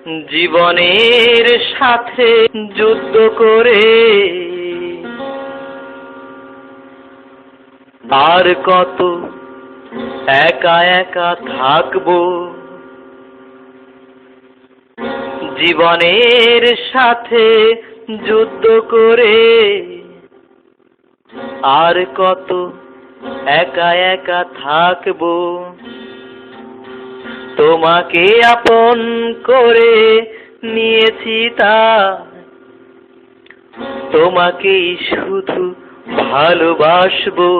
জীবনের সাথে যুদ্ধ করে আর কত একা একা থাকবো। জীবনের সাথে যুদ্ধ করে আর কত একা একা থাকবো। তোমাকে আপন করে নিয়েছি তাই তোমাকেই শুধু ভালোবাসবো।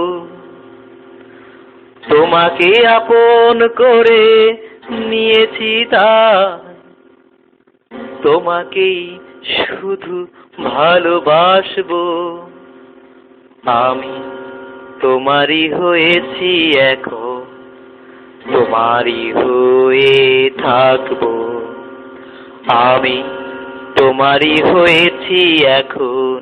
তোমাকে আপন করে নিয়েছি তাই তোমাকেই শুধু ভালোবাসবো। আমি তোমারই হয়েছি এখন, তোমারই হয়ে থাকবো। আমি তোমারই হয়েছি এখন,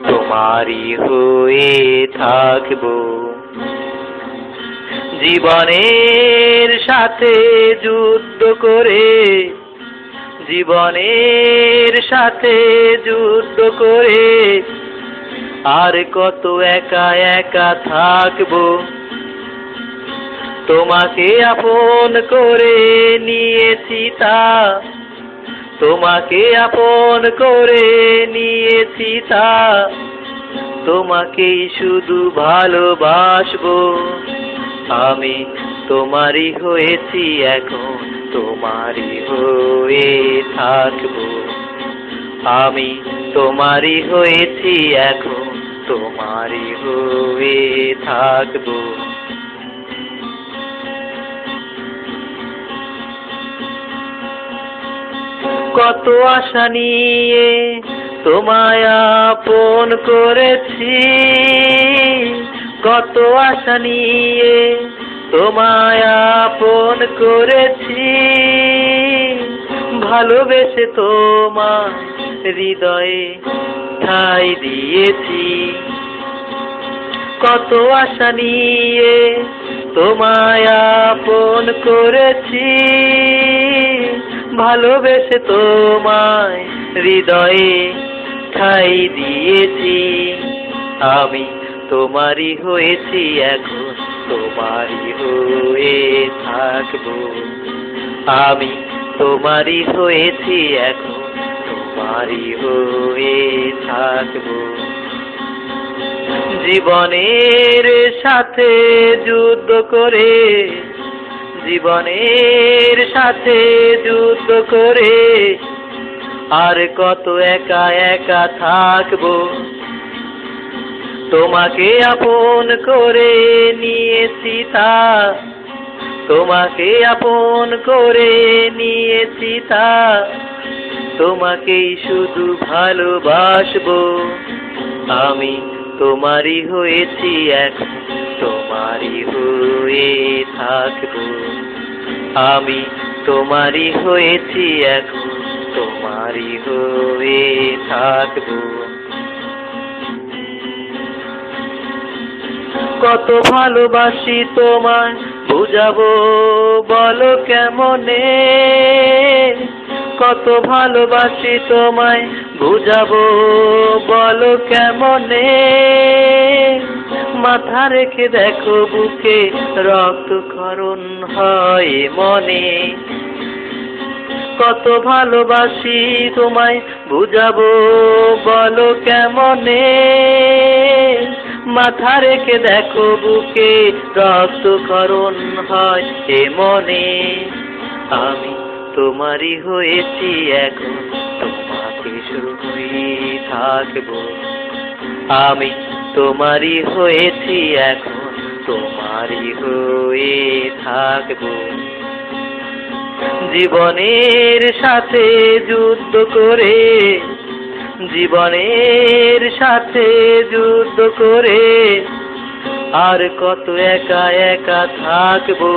তোমারই হয়ে থাকবো। জীবনের সাথে যুদ্ধ করে, জীবনের সাথে যুদ্ধ করে আর কত একা একা থাকবো। তোমাকে আপন করে নিয়েছি তাই তোমাকে আপন করে নিয়েছি তাই তোমাকেই শুধু ভালোবাসবো। আমি তোমারই হয়েছি এখন, তোমারই হয়ে থাকবো। আমি তোমারই হয়েছি এখন, তোমারই হয়ে থাকবো। কত আশা নিয়ে তোমায় আপন করেছি, কত আশা নিয়ে তোমায় আপন করেছি। ভালোবেসে তোমায় হৃদয়ে ঠাঁই দিয়েছি। কত আশা নিয়ে তোমায় আপন করেছি। ভালোবেসে তোমায় হৃদয়ে ঠাঁই দিয়েছি। আমি তোমারই হয়েছি এখন, তোমারই হয়ে থাকবো। আমি তোমারই হয়েছি এখন, তোমারই হয়ে থাকবো। জীবনের সাথে যুদ্ধ করে, জীবনের সাথে যুদ্ধ করে আর কত একা একা থাকবো। তোমাকে আপন করে নিয়েছি তাই তোমাকে আপন করে নিয়েছি তাই তোমাকেই শুধু ভালোবাসবো। আমি তোমারই হয়েছি এখন, তোমারই হয়ে থাকবো। আমি তোমারই হয়েছি এখন, তোমারই হয়ে থাকবো। কত ভালোবাসি তোমায় বুঝাবো বলো কেমনে, কত ভালোবাসি তোমায় বুঝাবো বলো কেমনে। মাথা রেখে দেখো বুকে রক্তক্ষরণ হয় মনে। কত ভালোবাসি তোমায় বুঝাবো বলো কেমনে। মাথা রেখে দেখো বুকে রক্তক্ষরণ হয় মনে। আমি তোমারই হয়েছি এখন, তোমাকে শুধুই থাকবো। আমি তোমারই হয়েছি এখন, তোমারই হয়ে থাকবো। জীবনের সাথে যুদ্ধ করে, জীবনের সাথে যুদ্ধ করে আর কত একা একা থাকবো।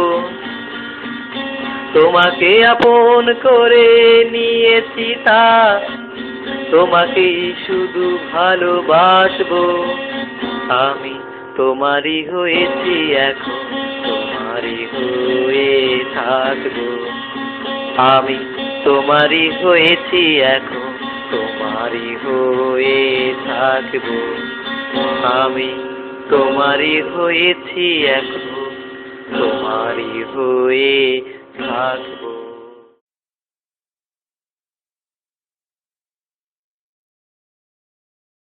তোমাকে আপন করে নিয়েছি তাই তোমাকেই শুধু ভালোবাসবো। আমি তোমারই হয়েছি এখন, তোমারই হয়ে থাকবো। আমি তোমারই হয়েছি এখন, তোমারই হয়ে থাকবো। আমি তোমারই হয়েছি এখন, তোমারই হয়ে থাকবো।